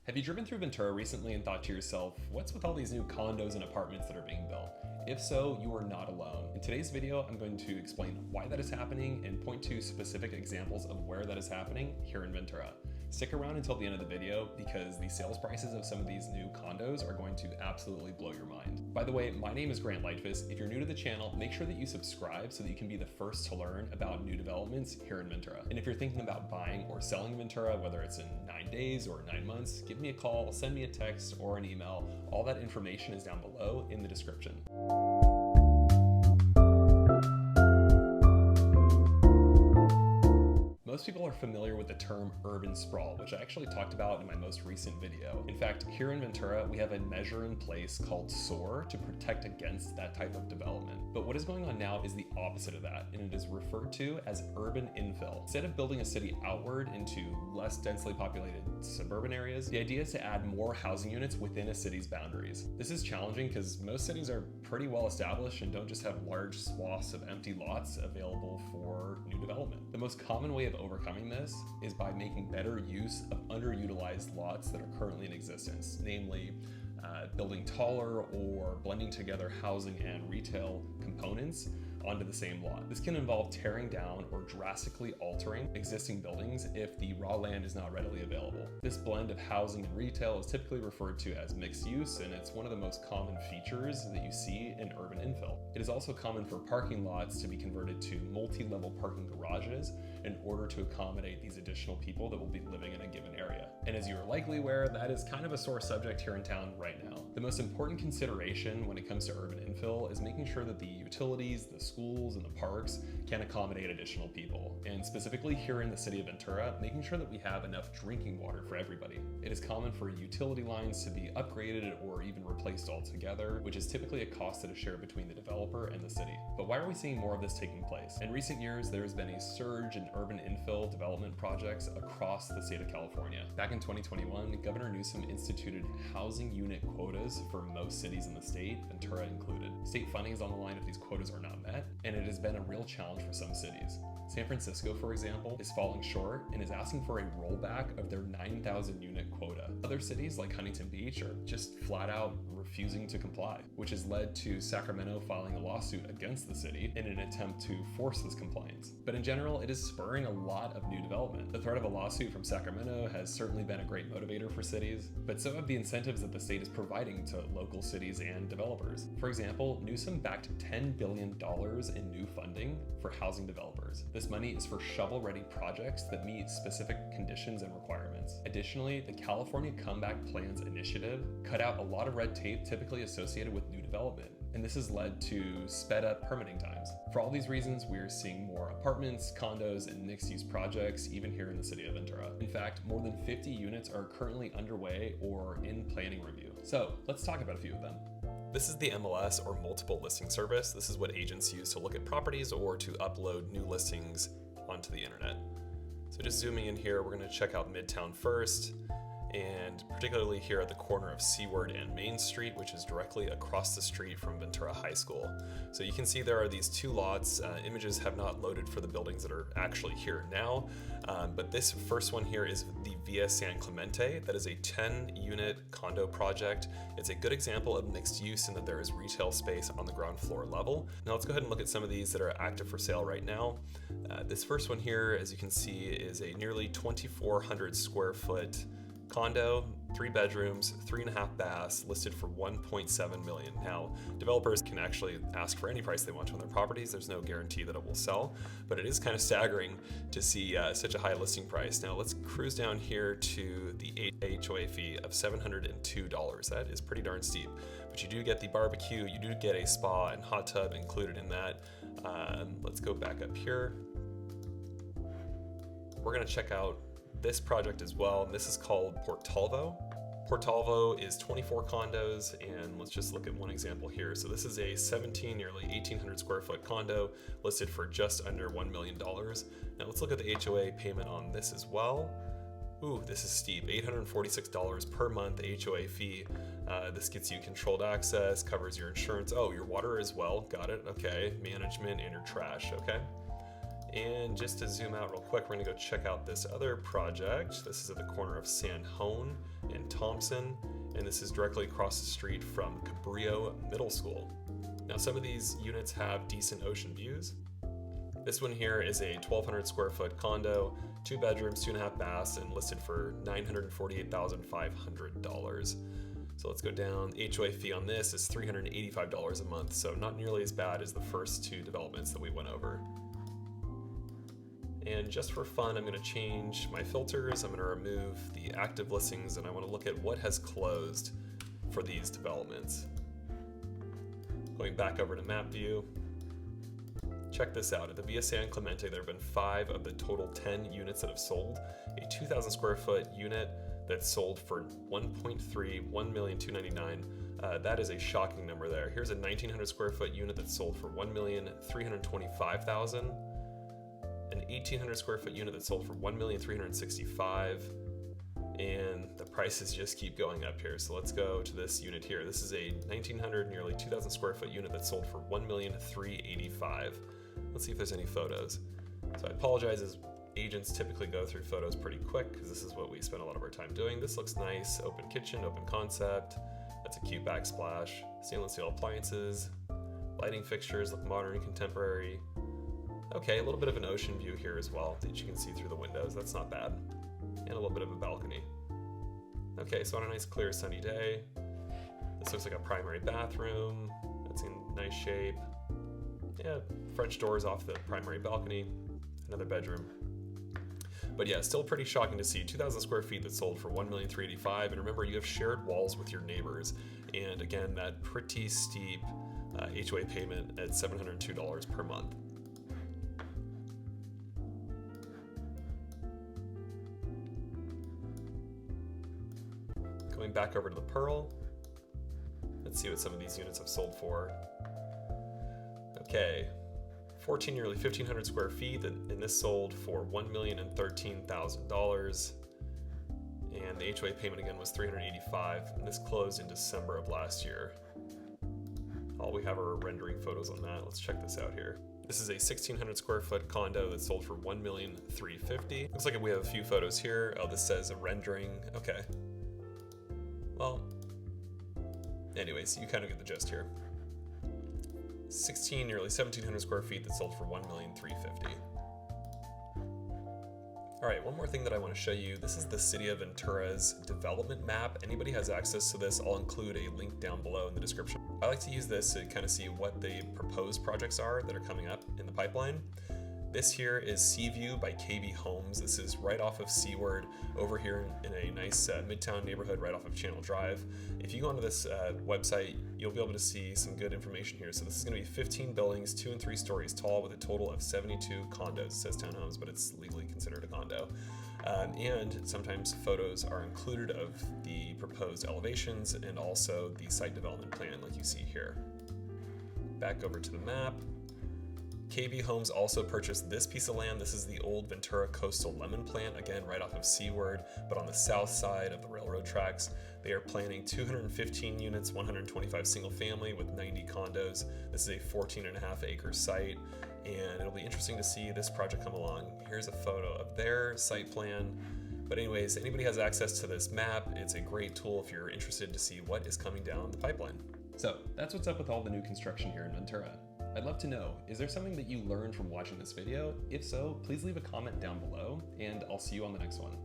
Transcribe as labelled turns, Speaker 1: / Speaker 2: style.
Speaker 1: Have you driven through Ventura recently and thought to yourself, what's with all these new condos and apartments that are being built? If so, you are not alone. In today's video, I'm going to explain why that is happening and point to specific examples of where that is happening here in Ventura. Stick around until the end of the video because the sales prices of some of these new condos are going to absolutely blow your mind. By the way, my name is Leichtfuss. If you're new to the channel, make sure that you subscribe so that you can be the first to learn about new developments here in Ventura. And if you're thinking about buying or selling Ventura, whether it's in 9 days or 9 months, give me a call, send me a text or an email. All that information is down below in the description. Most people are familiar with the term urban sprawl, which I actually talked about in my most recent video. In fact, here in Ventura, we have a measure in place called SOAR to protect against that type of development. But what is going on now is the opposite of that, and it is referred to as urban infill. Instead of building a city outward into less densely populated suburban areas, the idea is to add more housing units within a city's boundaries. This is challenging because most cities are pretty well established and don't just have large swaths of empty lots available for new development. The most common way of overcoming this is by making better use of underutilized lots that are currently in existence, namely building taller or blending together housing and retail components onto the same lot. This can involve tearing down or drastically altering existing buildings if the raw land is not readily available. This blend of housing and retail is typically referred to as mixed use, and it's one of the most common features that you see in urban infill. It is also common for parking lots to be converted to multi-level parking garages in order to accommodate these additional people that will be living in a given area. And as you are likely aware, that is kind of a sore subject here in town right now. The most important consideration when it comes to urban infill is making sure that the utilities, the schools, and the parks can accommodate additional people. And specifically here in the city of Ventura, making sure that we have enough drinking water for everybody. It is common for utility lines to be upgraded or even replaced altogether, which is typically a cost that is shared between the developer and the city. But why are we seeing more of this taking place? In recent years, there has been a surge in urban infill development projects across the state of California. Back in 2021, Governor Newsom instituted housing unit quotas for most cities in the state, Ventura included. State funding is on the line if these quotas are not met, and it has been a real challenge for some cities. San Francisco, for example, is falling short and is asking for a rollback of their 9,000 unit quota. Other cities like Huntington Beach are just flat out refusing to comply, which has led to Sacramento filing a lawsuit against the city in an attempt to force this compliance. But in general, it is spurring a lot of new development. The threat of a lawsuit from Sacramento has certainly been a great motivator for cities, but so have the incentives that the state is providing to local cities and developers. For example, Newsom backed $10 billion in new funding for housing developers. This money is for shovel-ready projects that meet specific conditions and requirements. Additionally, the California Comeback Plans initiative cut out a lot of red tape typically associated with new development, and this has led to sped up permitting times. For all these reasons, we are seeing more apartments, condos, and mixed-use projects even here in the city of Ventura. In fact, more than 50 units are currently underway or in planning review. So let's talk about a few of them. This is the MLS, or multiple listing service. This is what agents use to look at properties or to upload new listings onto the internet. So just zooming in here, we're going to check out Midtown first, and particularly here at the corner of Seaward and Main Street, which is directly across the street from Ventura High School. So you can see there are these two lots. Images have not loaded for the buildings that are actually here now, but this first one here is the Via San Clemente. That is a 10-unit condo project. It's a good example of mixed use in that there is retail space on the ground floor level. Now let's go ahead and look at some of these that are active for sale right now. This first one here, as you can see, is a nearly 2,400 square foot condo, 3 bedrooms, 3.5 baths, listed for $1.7 million. Now, developers can actually ask for any price they want on their properties. There's no guarantee that it will sell, but it is kind of staggering to see such a high listing price. Now, let's cruise down here to the HOA fee of $702. That is pretty darn steep, but you do get the barbecue, you do get a spa and hot tub included in that. Let's go back up here. We're gonna check out this project as well. This is called Portalvo. Portalvo is 24 condos, and let's just look at one example here. So this is a 17, nearly 1,800 square foot condo listed for just under $1 million. Now let's look at the HOA payment on this as well. Ooh, this is steep, $846 per month HOA fee. This gets you controlled access, covers your insurance. Oh, your water as well, got it, okay. Management and your trash, okay. And just to zoom out real quick, we're gonna go check out this other project. This is at the corner of San Juan and Thompson, and this is directly across the street from Cabrillo Middle School. Now, some of these units have decent ocean views. This one here is a 1,200 square foot condo, 2 bedrooms, 2.5 baths, and listed for $948,500. So let's go down. HOA fee on this is $385 a month, so not nearly as bad as the first 2 developments that we went over. And just for fun, I'm gonna change my filters. I'm gonna remove the active listings, and I wanna look at what has closed for these developments. Going back over to map view, check this out. At the Via San Clemente, there have been 5 of the total 10 units that have sold. A 2,000 square foot unit that sold for $1.299. That is a shocking number there. Here's a 1,900 square foot unit that sold for $1,325,000. An 1,800 square foot unit that sold for $1,365,000. And the prices just keep going up here. So let's go to this unit here. This is a 1,900, nearly 2,000 square foot unit that sold for $1,385,000. Let's see if there's any photos. So I apologize, as agents typically go through photos pretty quick because this is what we spend a lot of our time doing. This looks nice, open kitchen, open concept. That's a cute backsplash. Stainless steel appliances, lighting fixtures look modern and contemporary. Okay, a little bit of an ocean view here as well that you can see through the windows. That's not bad. And a little bit of a balcony. Okay, so on a nice clear sunny day, this looks like a primary bathroom. That's in nice shape. Yeah, French doors off the primary balcony. Another bedroom. But yeah, still pretty shocking to see 2,000 square feet that sold for $1,385,000. And remember, you have shared walls with your neighbors. And again, that pretty steep HOA payment at $702 per month. Going back over to the Pearl, let's see what some of these units have sold for. Okay, 14, nearly 1,500 square feet, and this sold for $1,013,000. And the HOA payment again was $385,000, and this closed in December of last year. All we have are rendering photos on that. Let's check this out here. This is a 1,600 square foot condo that sold for $1,350,000. Looks like we have a few photos here. Oh, this says a rendering. Okay. Well, anyways, you kind of get the gist here. 16, nearly 1,700 square feet that sold for $1,350,000. All right, one more thing that I want to show you. This is the City of Ventura's development map. Anybody has access to this, I'll include a link down below in the description. I like to use this to kind of see what the proposed projects are that are coming up in the pipeline. This here is Seaview by KB Homes. This is right off of Seaward over here in a nice Midtown neighborhood right off of Channel Drive. If you go onto this website, you'll be able to see some good information here. So this is going to be 15 buildings, 2 and 3 stories tall with a total of 72 condos. It says townhomes, but it's legally considered a condo. And sometimes photos are included of the proposed elevations and also the site development plan like you see here. Back over to the map. KB Homes also purchased this piece of land. This is the old Ventura Coastal Lemon Plant, again right off of Seaward, but on the south side of the railroad tracks. They are planning 215 units, 125 single family with 90 condos. This is a 14.5 acre site, and it'll be interesting to see this project come along. Here's a photo of their site plan. But anyways, anybody has access to this map. It's a great tool if you're interested to see what is coming down the pipeline. So that's what's up with all the new construction here in Ventura. I'd love to know, is there something that you learned from watching this video? If so, please leave a comment down below, and I'll see you on the next one.